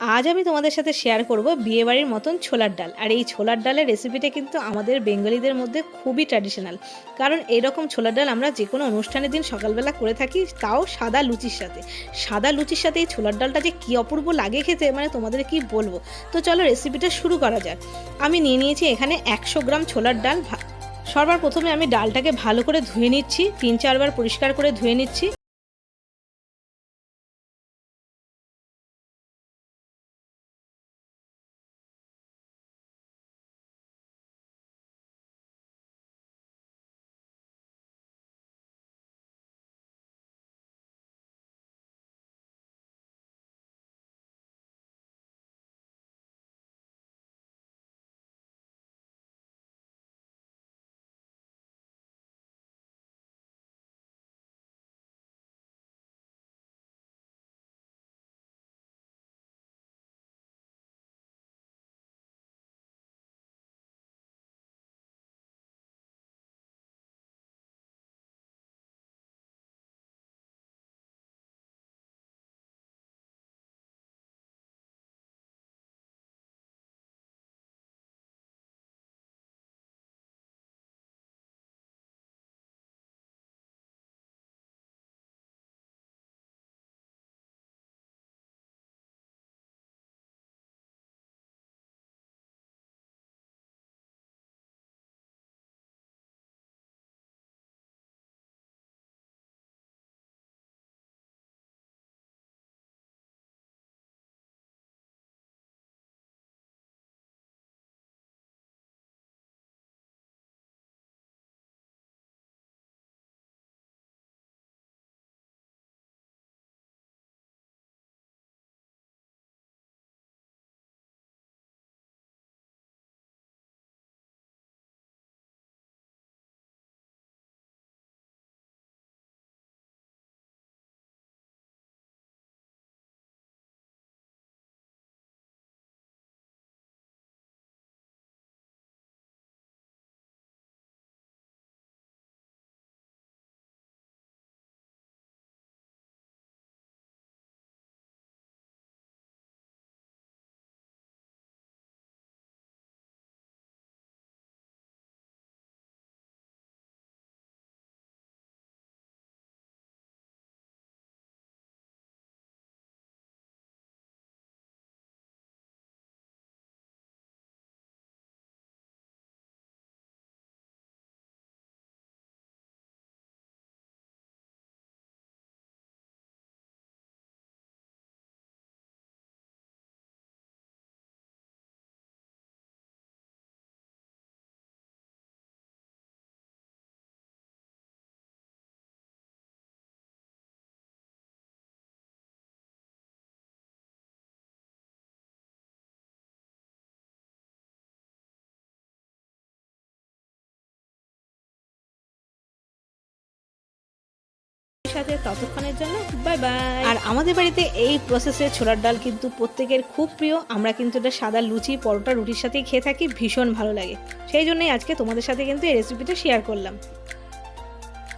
আজ আমি তোমাদের সাথে শেয়ার করব বিয়েবাড়ির মতন ছোলার ডাল। আর এই ছোলার ডালের রেসিপিটা কিন্তু আমাদের বেঙ্গলিদের মধ্যে খুবই ট্র্যাডিশনাল, কারণ এরকম ছোলার ডাল আমরা যে কোনো অনুষ্ঠানের দিন সকালবেলা করে থাকি, তাও সাদা লুচির সাথে। সাদা লুচির সাথে এই ছোলার ডালটা যে কী অপূর্ব লাগে খেতে, মানে তোমাদের কি বলবো। তো চলো রেসিপিটা শুরু করা যাক। আমি নিয়ে নিয়েছি এখানে 100 গ্রাম ছোলার ডাল। সবার প্রথমে আমি ডালটাকে ভালো করে ধুয়ে নিচ্ছি, 3-4 বার পরিষ্কার করে ধুয়ে নিচ্ছি। সাথে ততক্ষণের জন্য বাই বাই। আর আমাদের বাড়িতে এই প্রসেসে ছোলার ডাল কিন্তু প্রত্যেকের খুব প্রিয়। আমরা কিন্তু এটা সাদা লুচি, পরোটা, রুটির সাথেই খেয়ে থাকি, ভীষণ ভালো লাগে। সেই জন্যই আজকে তোমাদের সাথে কিন্তু এই রেসিপিটা শেয়ার করলাম।